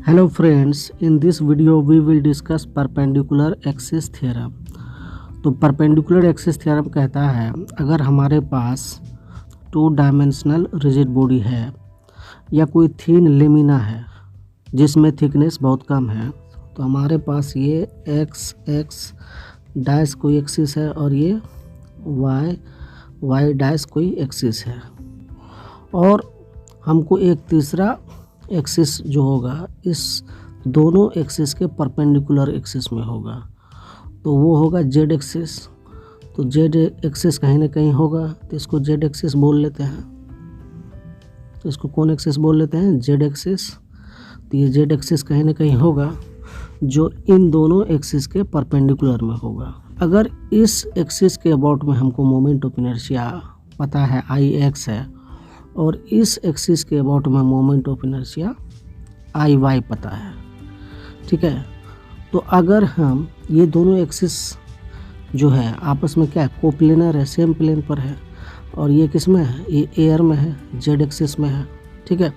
Hello friends, in this video we will discuss perpendicular axis theorem। तो perpendicular axis theorem कहता है अगर हमारे पास टू डायमेंशनल रिजिड बॉडी है या कोई थिन लेमिना है जिसमें थिकनेस बहुत कम है, तो हमारे पास ये x डैश कोई एक्सिस है और ये y डैश कोई एक्सिस है, और हमको एक तीसरा एक्सिस जो होगा इस दोनों एक्सिस के परपेंडिकुलर एक्सिस में होगा, तो वो होगा जेड एक्सिस। तो जेड एक्सिस कहीं ना कहीं होगा, तो इसको जेड एक्सिस बोल लेते हैं। तो इसको कौन एक्सिस बोल लेते हैं? Z axis. तो ये जेड एक्सिस कहीं ना कहीं होगा जो इन दोनों एक्सिस के परपेंडिकुलर में होगा। अगर इस एक्सिस के अबाउट में हमको मोमेंट ऑफ इनर्शिया पता है आई एक्स है, और इस एक्सिस के अबाउट में moment of inertia I Y पता है, ठीक है। तो अगर हम ये दोनों एक्सिस जो है आपस में क्या है, कोप्लेनर है, सेम प्लेन पर है, और ये किस में है? ये एयर में है, जेड एक्सिस में है, ठीक है।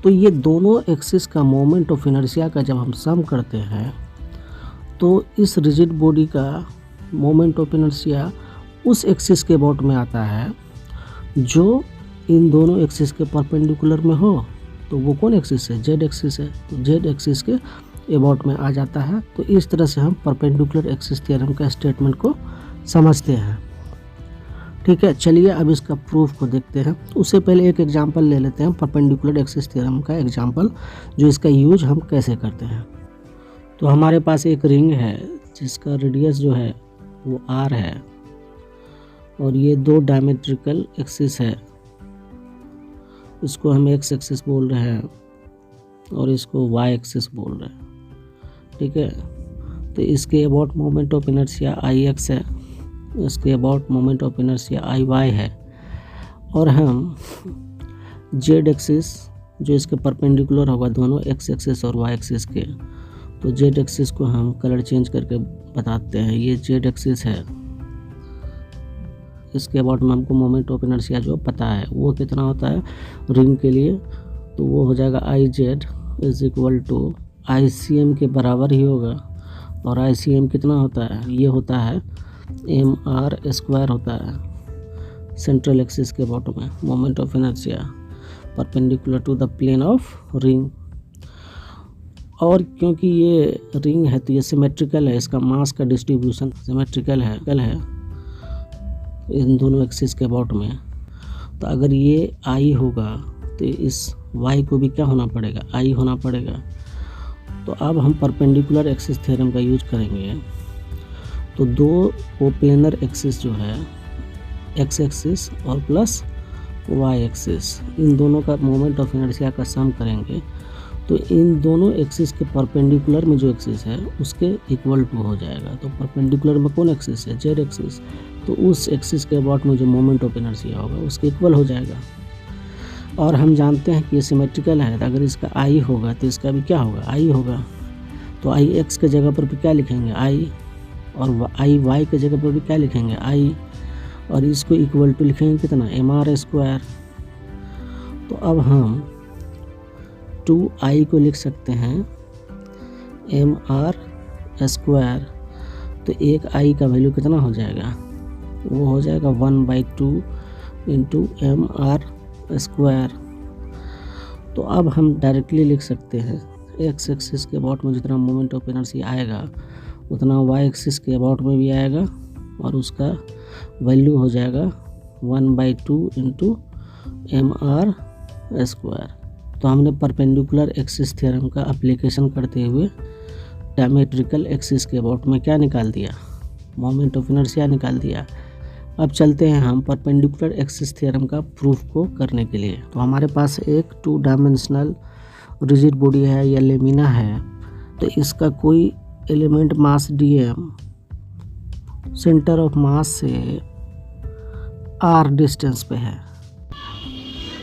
तो ये दोनों एक्सिस का मोमेंट ऑफ इनर्शिया का जब हम सम करते हैं तो इस रिजिड बॉडी का मोमेंट ऑफ इनर्शिया उस एक्सिस के अबाउट में आता है जो इन दोनों एक्सिस के परपेंडिकुलर में हो। तो वो कौन एक्सिस है? जेड एक्सिस है। तो जेड एक्सिस के अबाउट में आ जाता है। तो इस तरह से हम परपेंडिकुलर एक्सिस थ्योरम का स्टेटमेंट को समझते हैं, ठीक है। चलिए अब इसका प्रूफ को देखते हैं। उससे पहले एक एग्जांपल ले लेते हैं परपेंडिकुलर एक्सिस थ्योरम का एग्जांपल, जो इसका यूज हम कैसे करते हैं। तो हमारे पास एक रिंग है जिसका रेडियस जो है वो आर है, और ये दो डायमेट्रिकल एक्सिस है। इसको हम एक्स एक्सिस बोल रहे हैं और इसको वाई एक्सिस बोल रहे हैं, ठीक है। तो इसके about moment of inertia I x है, इसके about moment of inertia I Y है, और हम जेड एक्सिस जो इसके परपेंडिकुलर होगा दोनों एक्स एक्सिस और वाई एक्सिस के, तो जेड एक्सिस को हम कलर चेंज करके बताते हैं। ये जेड एक्सिस है, इसके अबाउट में हमको मोमेंट ऑफ इनर्शिया जो पता है वो कितना होता है रिंग के लिए, तो वो हो जाएगा I Z is equal to I C M के बराबर ही होगा। और आई सी एम कितना होता है? ये होता है एम आर स्क्वायर होता है सेंट्रल एक्सिस के अबाउट में moment of inertia perpendicular to the plane of ring. और क्योंकि ये रिंग है तो ये सिमेट्रिकल है, इसका मास का डिस्ट्रीब्यूशन सिमेट्रिकल है इन दोनों एक्सिस के अबाउट में। तो अगर ये आई होगा तो इस वाई को भी क्या होना पड़ेगा? आई होना पड़ेगा। तो अब हम परपेंडिकुलर एक्सिस थ्योरम का यूज करेंगे। तो दो कोप्लेनर एक्सिस जो है एक्स एक्सिस और प्लस वाई एक्सिस, इन दोनों का मोमेंट ऑफ इनर्शिया का सम करेंगे तो इन दोनों एक्सिस के परपेंडिकुलर में जो एक्सिस है उसके इक्वल टू हो जाएगा। तो परपेंडिकुलर में कौन एक्सिस है? Z axis. तो उस एक्सिस के अबाउट में जो मोमेंट ऑफ इनर्शिया होगा उसके इक्वल हो जाएगा। और हम जानते हैं कि ये सिमेट्रिकल है, तो अगर इसका आई होगा तो इसका भी क्या होगा? आई होगा। तो आई एक्स के जगह पर भी क्या लिखेंगे? आई, और आई वाई के जगह पर भी क्या लिखेंगे? आई, और इसको इक्वल टू लिखेंगे कितना? M R square. तो अब हम 2i को लिख सकते हैं एम आर स्क्वायर। तो एक i का वैल्यू कितना हो जाएगा? वो हो जाएगा 1/2 इंटू एम आर स्क्वायर। तो अब हम डायरेक्टली लिख सकते हैं एक्स एक्सिस के अबाउट में जितना मोमेंट ऑफ इनर्शिया आएगा उतना वाई एक्सिस के अबाउट में भी आएगा, और उसका वैल्यू हो जाएगा 1/2 इंटू एम आर स्क्वायर। तो हमने परपेंडिकुलर एक्सिस थ्योरम का एप्लीकेशन करते हुए डायमेट्रिकल एक्सिस के अबाउट में क्या निकाल दिया? मोमेंट ऑफ इनर्शिया निकाल दिया। अब चलते हैं हम परपेंडिकुलर एक्सिस थ्योरम का प्रूफ को करने के लिए। तो हमारे पास एक टू डायमेंशनल रिजिड बॉडी है या लेमिना है, तो इसका कोई element mass dm centre of mass से r डिस्टेंस पे है।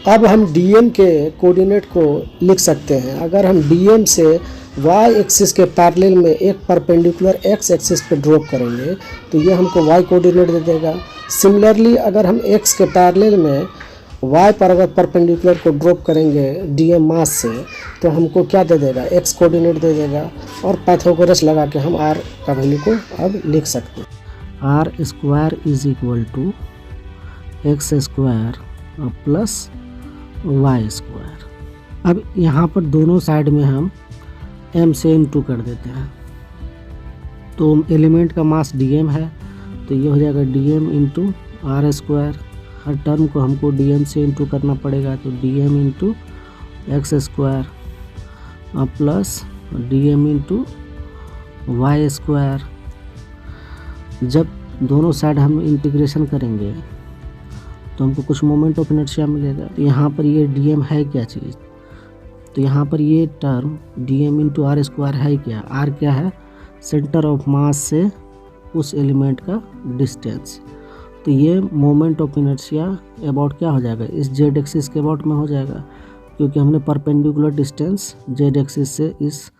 अब हम dm के कोऑर्डिनेट को लिख सकते हैं। अगर हम dm से y एक्सिस के पैरेलल में एक परपेंडिकुलर x एक्सिस पे ड्रॉप करेंगे तो ये हमको y कोऑर्डिनेट दे देगा। सिमिलरली अगर हम x के पैरेलल में y पर अगर परपेंडिकुलर को ड्रॉप करेंगे dm मास से तो हमको क्या दे देगा, x कोऑर्डिनेट दे देगा, और पाइथागोरस लगा के हम r का वैल्यू को अब लिख सकते हैं। R square is equal to x square plus y square. अब यहाँ पर दोनों साइड में हम m से इनटू कर देते हैं, तो एलिमेंट का मास dm है, तो ये हो जाएगा dm इंटू आर स्क्वायर। हर टर्म को हमको dm से इंटू करना पड़ेगा, तो dm into x square plus dm into y square. जब दोनों साइड हम इंटीग्रेशन करेंगे तो हमको कुछ मोमेंट ऑफ इनर्शिया मिलेगा। तो यहाँ पर ये dm है क्या चीज़, तो यहाँ पर ये term dm into R square है क्या, r क्या है, सेंटर ऑफ मास से उस एलिमेंट का डिस्टेंस। तो ये मोमेंट ऑफ इनर्शिया अबाउट क्या हो जाएगा, इस जेड एक्सिस के अबाउट में हो जाएगा, क्योंकि हमने परपेंडिकुलर डिस्टेंस जेड एक्सिस से इस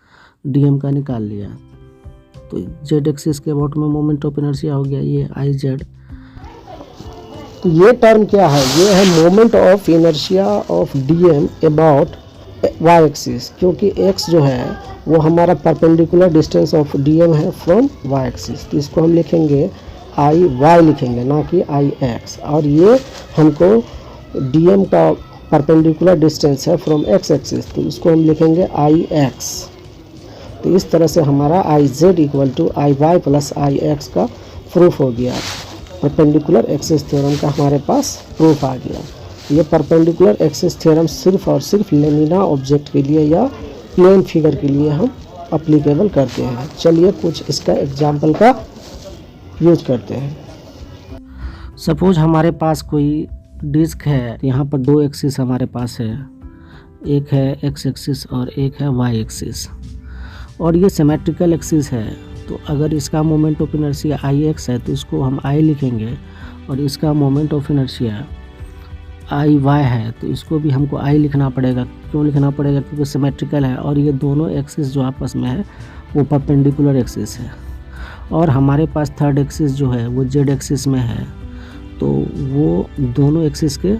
dm का निकाल लिया। तो जेड एक्सिस के अबाउट में मोमेंट ऑफ इनर्शिया हो गया ये आई जेड। तो ये टर्म क्या है, ये है moment of inertia of dm about y axis, क्योंकि x जो है वो हमारा परपेंडिकुलर डिस्टेंस ऑफ dm है फ्रॉम y एक्सिस। तो इसको हम लिखेंगे आई वाई लिखेंगे, ना कि आई एक्स, और ये हमको dm का परपेंडिकुलर डिस्टेंस है फ्रॉम x एक्सिस, तो इसको हम लिखेंगे आई एक्स। तो इस तरह से हमारा I z equal to I y plus I x का प्रूफ हो गया। परपेंडिकुलर एक्सिस थ्योरम का हमारे पास प्रूफ आ गया। ये परपेंडिकुलर एक्सिस थ्योरम सिर्फ और सिर्फ लेमिना ऑब्जेक्ट के लिए या प्लेन फिगर के लिए हम अप्लीकेबल करते हैं। चलिए कुछ इसका एग्जाम्पल का यूज करते हैं। सपोज हमारे पास कोई डिस्क है, यहाँ पर दो एक्सिस हमारे पास है, एक है एक्स एक्सिस और एक है वाई एक्सिस, और ये सिमेट्रिकल एक्सिस है। तो अगर इसका moment of inertia I x है तो इसको हम आई लिखेंगे, और इसका moment of inertia I Y है तो इसको भी हमको आई लिखना पड़ेगा। क्यों लिखना पड़ेगा, क्योंकि सिमेट्रिकल है और ये दोनों एक्सिस जो आपस में है वो परपेंडिकुलर एक्सिस है। और हमारे पास थर्ड एक्सिस जो है वो जेड एक्सिस में है, तो वो दोनों एक्सिस के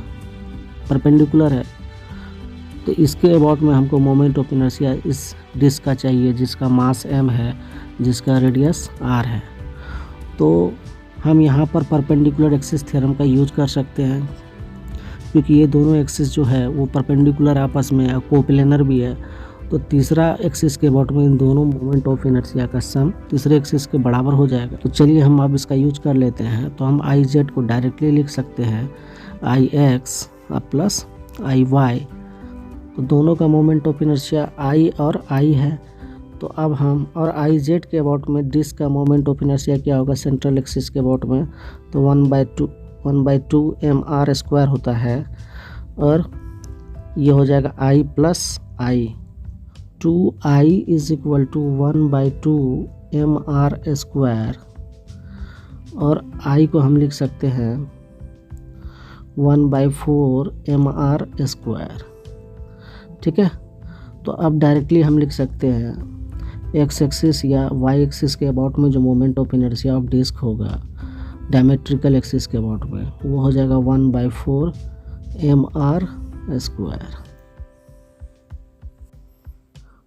परपेंडिकुलर है। तो इसके अबाउट में हमको मोमेंट ऑफ इनर्शिया इस डिस्क का चाहिए जिसका मास m है, जिसका रेडियस r है। तो हम यहाँ पर परपेंडिकुलर एक्सिस थ्योरम का यूज कर सकते हैं, क्योंकि ये दोनों एक्सिस जो है वो परपेंडिकुलर आपस में है, कोप्लेनर भी है। तो तीसरा एक्सिस के अबाउट में इन दोनों मोमेंट ऑफ इनर्शिया का सम तीसरे एक्सिस के बराबर हो जाएगा। तो चलिए हम अब इसका यूज कर लेते हैं। तो हम आई जेड को डायरेक्टली लिख सकते हैं आई एक्स प्लस आई वाई। तो दोनों का मोमेंट ऑफ इनर्शिया आई और आई है। तो अब हम और आई जेड के अबाउट में डिस्क का मोमेंट ऑफ इनर्शिया क्या होगा सेंट्रल एक्सिस के अबाउट में, तो 1/2 mr स्क्वायर होता है, और ये हो जाएगा I plus I. 2i is equal to 1/2 mr square, और i को हम लिख सकते हैं 1/4 mr स्क्वायर। ठीक है, तो अब डायरेक्टली हम लिख सकते हैं एक्स एक्सिस या वाई एक्सिस के अबाउट में जो moment of inertia of disc होगा डायमेट्रिकल एक्सिस के अबाउट में, वो हो जाएगा 1/4 mr स्क्वायर।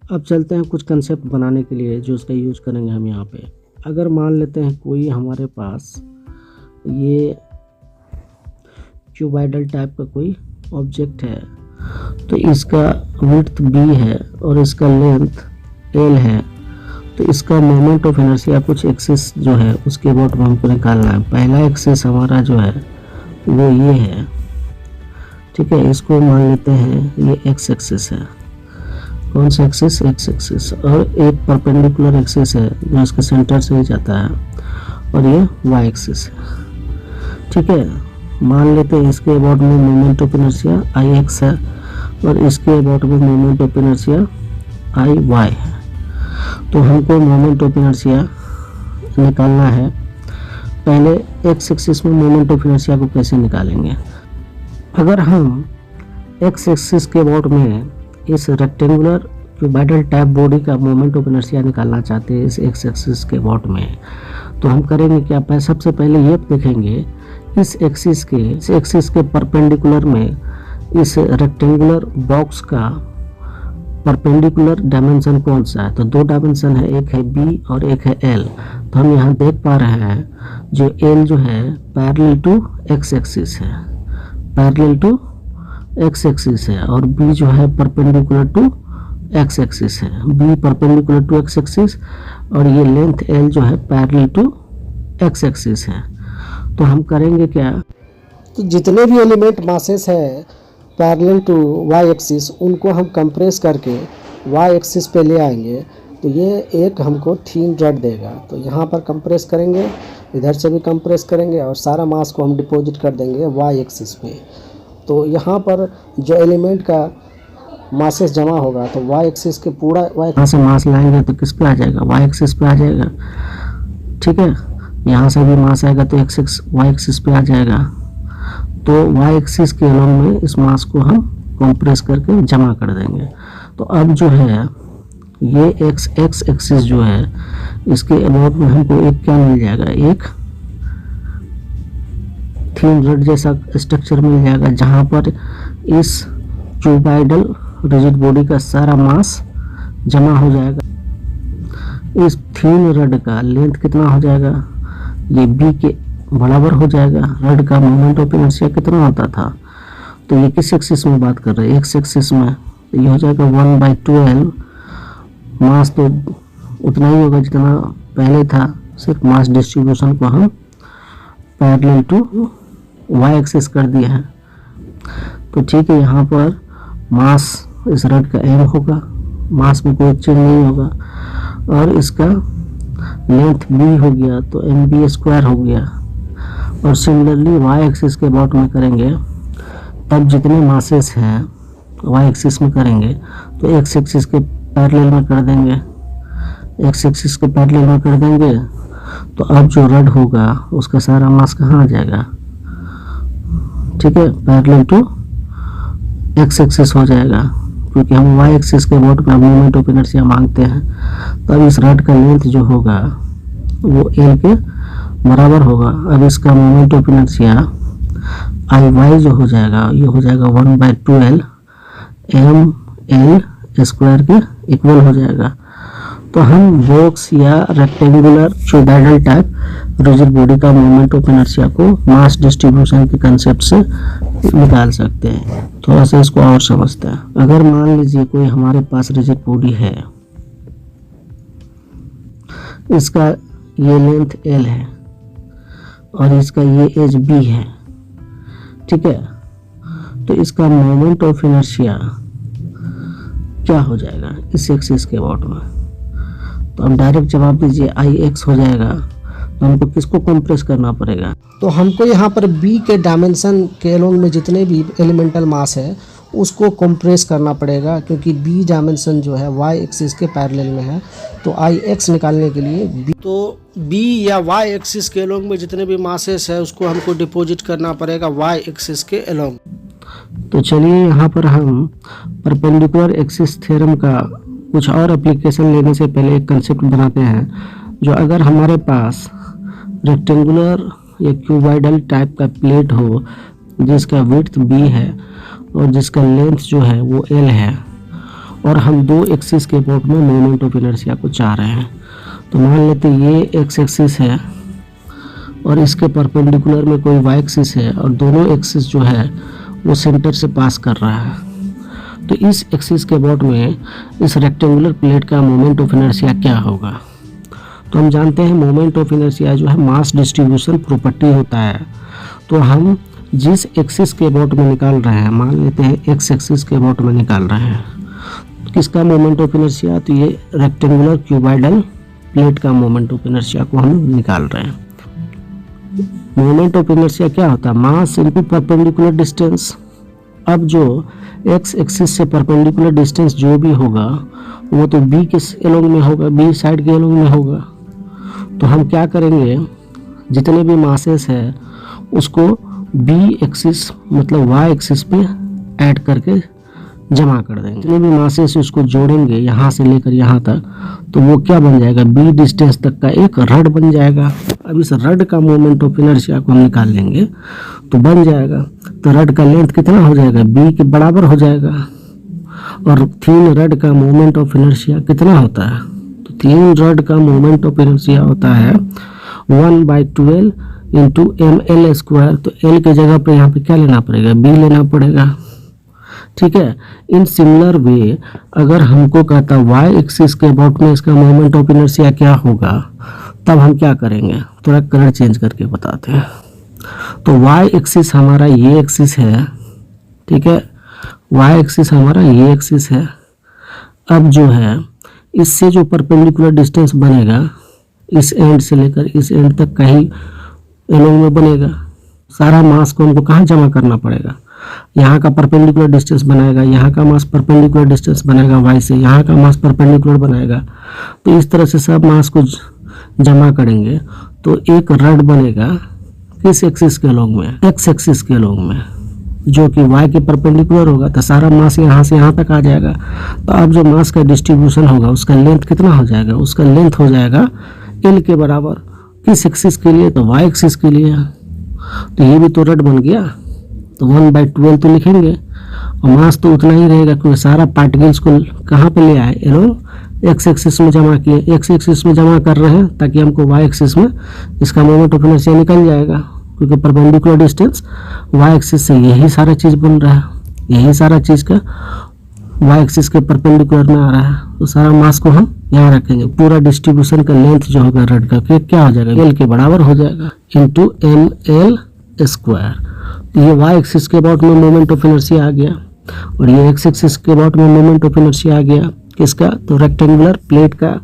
अब चलते हैं कुछ कंसेप्ट बनाने के लिए जो उसका यूज करेंगे हम यहाँ पे। अगर मान लेते हैं कोई हमारे पास ये क्यूबाइडल टाइप का कोई ऑब्जेक्ट है, तो इसका विड्थ b है और इसका लेंथ l है, तो इसका मोमेंट ऑफ इनर्शिया कुछ एक्सिस जो है उसके अबाउट में हमको निकालना है। पहला एक्सिस हमारा जो है वो ये है, ठीक है, इसको मान लेते हैं ये एक्स एक्सिस है। कौन सा एक्सिस, एक्स एक्सिस, और एक परपेंडिकुलर एक्सिस है जो इसके सेंटर से ही जाता है, और ये वाई एक्सिस है। ठीक है, मान लेते हैं इसके अबाउट में moment of inertia I x है और इसके अबाउट में moment of inertia I Y है। तो हमको मोमेंट ऑफ इनर्शिया निकालना है। पहले एक्स एक्सिस में मोमेंट ऑफ इनर्शिया को कैसे निकालेंगे। अगर हम एक्स एक्सिस के अबाउट में इस रेक्टेंगुलर क्यूबाइडल टाइप बॉडी का मोमेंट ऑफ इनर्शिया निकालना चाहते हैं इस एक्स एक्सिस के अबाउट में, तो हम करेंगे क्या, सबसे पहले ये देखेंगे इस एक्सिस के परपेंडिकुलर में इस रेक्टेंगुलर बॉक्स का परपेंडिकुलर डायमेंशन कौन सा है? तो दो डायमेंशन है, एक है बी और एक है एल। तो हम यहाँ देख पा रहे हैं जो एल जो है पैरेलल टू एक्स एक्सिस है, पैरेलल टू एक्स एक्सिस है, और बी जो है परपेंडिकुलर टू एक्स एक्सिस है, B perpendicular to x axis, और ये लेंथ एल जो है पैरेलल टू एक्स एक्सिस है। तो हम करेंगे क्या, तो जितने भी एलिमेंट मासेस है पैरेलल टू वाई एक्सिस उनको हम कंप्रेस करके वाई एक्सिस पे ले आएंगे, तो ये एक हमको थीन रड देगा। तो यहाँ पर कंप्रेस करेंगे, इधर से भी कंप्रेस करेंगे, और सारा मास को हम डिपॉजिट कर देंगे वाई एक्सिस पे। तो यहाँ पर जो एलिमेंट का मासेस जमा होगा तो वाई एक्सिस के पूरा यहाँ से मास लाएंगे तो किस पे आ जाएगा, वाई एक्सिस पे आ जाएगा। ठीक है, यहाँ से भी मास आएगा तो एक्स वाई एक्सिस पे आ जाएगा। तो वाई एक्सिस के अलोंग में इस मास को हम कंप्रेस करके जमा कर देंगे। तो अब जो है ये एक्स एक्सिस जो है इसके अबाउट में हमको एक क्या मिल जाएगा, एक थीन रड जैसा स्ट्रक्चर मिल जाएगा, जहाँ पर इस क्यूबॉइडल रिजिड बॉडी का सारा मास जमा हो जाएगा। इस थीन रड का लेंथ कितना हो जाएगा, ये बी के बराबर हो जाएगा। रड का मोमेंट ऑफ इनर्शिया कितना होता था, तो ये किस एक्सिस में बात कर रहे हैं, एक्स एक्सिस में, तो ये हो जाएगा 1/12। मास तो उतना ही होगा जितना पहले था, सिर्फ मास डिस्ट्रीब्यूशन को हम पैरेलल टू वाई एक्सिस कर दिया है। तो ठीक है, यहाँ पर मास इस रड का एम होगा, मास में कोई चेंज नहीं होगा, और इसका लेंथ बी हो गया तो एम बी स्क्वायर हो गया। और सिमिलरली वाई एक्सिस के अबाउट में करेंगे तब जितने मासेस हैं वाई एक्सिस में करेंगे तो एक्स एक्सिस के पैरेलल में कर देंगे, एक्स एक्सिस के पैरेलल में कर देंगे। तो अब जो रड होगा उसका सारा मास कहाँ आ जाएगा, ठीक है, पैरेलल टू एक्स एक्सिस हो जाएगा, क्योंकि हम वाई एक्सिस के अबाउट में मोमेंट ऑफ इनर्शिया मांगते हैं। तब इस रड का लेंथ जो होगा वो एल के बराबर होगा। अब इसका moment of inertia I y जो हो जाएगा ये हो जाएगा 1/12 एम एल स्क्वायर के इक्वल हो जाएगा। तो हम बॉक्स या rectangular cuboidal type rigid body का मोमेंट ऑफ इनर्शिया को मास डिस्ट्रीब्यूशन के कंसेप्ट से निकाल सकते हैं। थोड़ा सा इसको और समझते हैं। अगर मान लीजिए कोई हमारे पास रिजिड बॉडी है, इसका ये लेंथ एल है और इसका ये एज बी है, ठीक है, तो इसका मोमेंट ऑफ इनर्शिया क्या हो जाएगा इस एक्सिस के अबाउट में। तो हम डायरेक्ट जवाब दीजिए आई एक्स हो जाएगा। तो हमको किसको कंप्रेस करना पड़ेगा, तो हमको यहाँ पर बी के डायमेंशन के अलोंग में जितने भी एलिमेंटल मास है उसको कंप्रेस करना पड़ेगा, क्योंकि बी डायमेंशन जो है वाई एक्सिस के पैरेलल में है। तो आई एक्स निकालने के लिए बी या वाई एक्सिस के अलोंग में जितने भी मासेस है उसको हमको डिपॉजिट करना पड़ेगा वाई एक्सिस के अलोंग। तो चलिए यहाँ पर हम परपेंडिकुलर एक्सिस थ्योरम का कुछ और एप्लीकेशन लेने से पहले एक कंसेप्ट बनाते हैं, जो अगर हमारे पास रेक्टेंगुलर या क्यूबॉइडल टाइप का प्लेट हो जिसका विड्थ बी है और जिसका लेंथ जो है वो एल है, और हम दो एक्सिस के अबाउट में मोमेंट ऑफ इनर्शिया को चाह रहे हैं। तो मान लेते ये एक्स एक्सिस है और इसके परपेंडिकुलर में कोई वाई एक्सिस है, और दोनों एक्सिस जो है वो सेंटर से पास कर रहा है। तो इस एक्सिस के अबाउट में इस रेक्टेंगुलर प्लेट का मोमेंट ऑफ इनर्शिया क्या होगा। तो हम जानते हैं मोमेंट ऑफ इनर्शिया जो है मास डिस्ट्रीब्यूशन प्रॉपर्टी होता है। तो हम जिस एक्सिस के अबाउट में निकाल रहे हैं, मान लेते हैं एक्स एक्सिस के अबाउट में निकाल रहे हैं, तो किसका मोमेंट ऑफ इनर्शिया, तो ये रेक्टेंगुलर क्यूबॉइडल प्लेट का मोमेंट ऑफ इनर्शिया को हम निकाल रहे हैं। मोमेंट ऑफ इनर्शिया क्या होता है, मास इनटू परपेंडिकुलर डिस्टेंस। अब जो एक्स एक्सिस से परपेंडिकुलर डिस्टेंस जो भी होगा वो तो बी के एलोंग में होगा, बी साइड के एलोंग में होगा। तो हम क्या करेंगे, जितने भी मासेस है उसको बी एक्सिस मतलब वाई एक्सिस पे ऐड करके जमा कर देंगे। जितने भी मासेस उसको जोड़ेंगे यहाँ से लेकर यहाँ तक, तो वो क्या बन जाएगा, बी डिस्टेंस तक का एक रड बन जाएगा। अब इस रड का मोमेंट ऑफ इनर्शिया को हम निकाल लेंगे तो बन जाएगा, तो रड का लेंथ कितना हो जाएगा, बी के बराबर हो जाएगा। और थिन रड का मोमेंट ऑफ इनर्शिया कितना होता है, तो थिन रड का मोमेंट ऑफ इनर्शिया होता है 1/12 इंटू ml²। तो एल के जगह पे यहाँ पे क्या लेना पड़ेगा, बी लेना पड़ेगा। ठीक है। इन सिमिलर वे अगर हमको कहता y एक्सिस के अबाउट में इसका मोमेंट ऑफ इनर्शिया क्या होगा, तब हम क्या करेंगे, थोड़ा कलर चेंज करके बताते हैं। तो y एक्सिस हमारा ये एक्सिस है, ठीक है, y एक्सिस हमारा ये एक्सिस है। अब जो है इससे जो परपेंडिकुलर डिस्टेंस बनेगा इस एंड से लेकर इस एंड तक का ही एलोंग में बनेगा। सारा मास को हमको कहाँ जमा करना पड़ेगा, यहाँ का परपेंडिकुलर डिस्टेंस बनाएगा, यहाँ का मास परपेंडिकुलर डिस्टेंस बनाएगा y से, यहाँ का मास परपेंडिकुलर बनाएगा। तो इस तरह से सब मास को जमा करेंगे तो एक रड बनेगा किस एक्सिस के अलोंग में, x एक्सिस के अलोंग में, जो कि y के परपेंडिकुलर होगा। तो सारा मास यहाँ से यहाँ तक आ जाएगा। तो अब जो मास का डिस्ट्रीब्यूशन होगा उसका लेंथ कितना हो जाएगा, उसका लेंथ हो जाएगा l के बराबर। किस एक्सिस के लिए, तो y एक्सिस के लिए। तो ये भी तो रड बन गया, तो 1/12 तो लिखेंगे और मास तो उतना ही रहेगा क्योंकि सारा पार्टिकल्स को कहाँ पे ले आए, एलोंग एक्स एक्सिस में जमा किए। एक्स एक्सिस में जमा कर रहे हैं ताकि हमको वाई एक्सिस में इसका मोमेंट ऑफ इनर्शिया निकल जाएगा, क्योंकि परपेंडिकुलर डिस्टेंस वाई एक्सिस से यही सारा चीज़ बन रहा है, यही सारा चीज़ का वाई एक्सिस के परपेंडिकुलर में आ रहा है। तो सारा मास को हम यहाँ रखेंगे। पूरा डिस्ट्रीब्यूशन का लेंथ जो होगा रड का क्या हो जाएगा, एल के बराबर हो जाएगा इंटू ml²। ये y एक्सिस के अबाउट में मोमेंट ऑफ इनर्शिया आ गया और ये x एक्सिस के अबाउट में मोमेंट ऑफ इनर्शिया आ गया। किसका, तो रेक्टेंगुलर प्लेट का।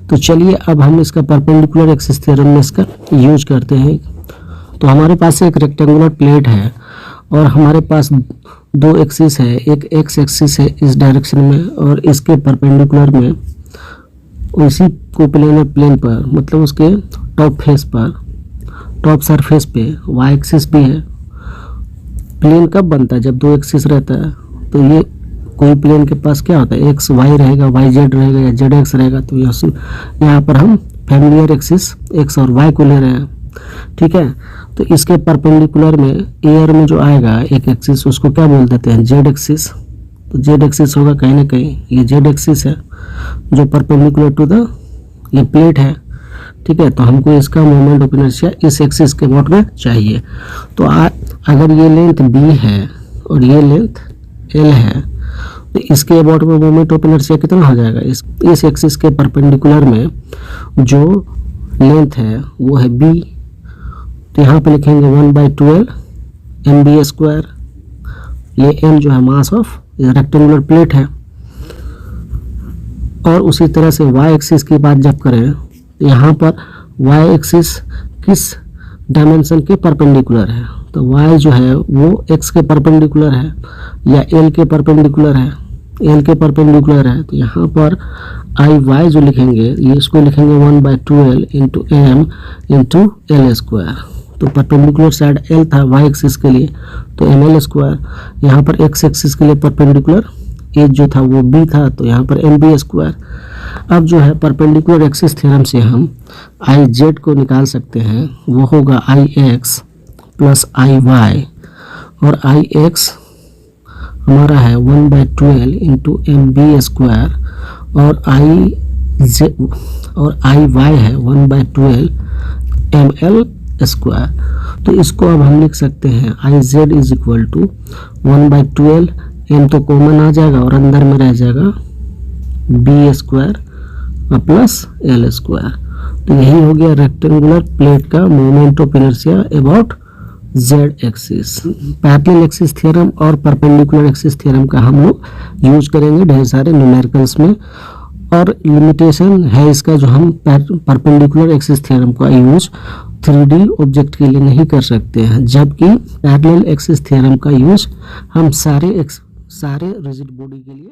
तो चलिए अब हम इसका परपेंडिकुलर एक्सिस थ्योरम में इसका यूज करते हैं। तो हमारे पास एक रेक्टेंगुलर प्लेट है और हमारे पास दो एक्सिस है, एक x एक्सिस है इस डायरेक्शन में और इसके परपेंडिकुलर में उसी को प्लेन पर, मतलब उसके टॉप फेस पर, टॉप सरफेस पे y एक्सिस भी है। प्लेन कब बनता है, जब दो एक्सिस रहता है। तो ये कोई प्लेन के पास क्या होता है, एक्स वाई रहेगा, वाई जेड रहेगा या जेड एक्स रहेगा। तो यहाँ पर हम फैमिलियर एक्सिस एक्स और वाई को ले रहे हैं, ठीक है। तो इसके परपेंडिकुलर में एयर में जो आएगा एक एक्सिस, उसको क्या बोल देते हैं, जेड एक्सिस। तो जेड एक्सिस होगा कहीं ना कहीं, ये जेड एक्सिस है जो परपेंडिकुलर टू द ये प्लेट है, ठीक है। तो हमको इसका मोमेंट ऑफ इनर्शिया इस एक्सिस के अबाउट में चाहिए। तो अगर ये लेंथ b है और ये लेंथ l है, तो इसके अबाउट में मोमेंट ऑफ इनर्शिया कितना हो जाएगा, इस एक्सिस के परपेंडिकुलर में जो लेंथ है वो है b। तो यहाँ पे लिखेंगे 1/12 mb²। ये m जो है मास ऑफ रेक्टेंगुलर प्लेट है। और उसी तरह से y एक्सिस की बात जब करें, यहाँ पर y एक्सिस किस डायमेंशन के परपेंडिकुलर है, तो y जो है वो x के परपेंडिकुलर है या l के परपेंडिकुलर है, l के परपेंडिकुलर है। तो यहाँ पर y जो लिखेंगे ये इसको लिखेंगे 1/12 इंटू m इंटू l²। तो परपेंडिकुलर साइड l था y एक्सिस के लिए, तो ml²। यहाँ पर x एक्सिस के लिए परपेंडिकुलर एज जो था वो b था, तो यहाँ पर mb²। अब जो है परपेंडिकुलर एक्सिस थ्योरम से हम आई जेड को निकाल सकते हैं, वो होगा आई एक्स प्लस आई वाई। और आई एक्स हमारा है 1/12 इंटू mb² और आई वाई है 1/12 ml²। तो इसको अब हम लिख सकते हैं I Z is equal to 1/12, m तो कॉमन आ जाएगा और अंदर में रह जाएगा b² प्लस l²। तो यही हो गया रेक्टेंगुलर प्लेट का moment of inertia about z axis. Parallel axis theorem और परपेंडिकुलर एक्सिस थ्योरम का हम लोग यूज करेंगे ढेर सारे न्यूमेरिकल्स में। और लिमिटेशन है इसका, जो हम परपेंडिकुलर एक्सिस थ्योरम का यूज 3D ऑब्जेक्ट के लिए नहीं कर सकते हैं, जबकि पैरेलल एक्सिस थ्योरम का यूज हम सारे रिजिड बॉडी के लिए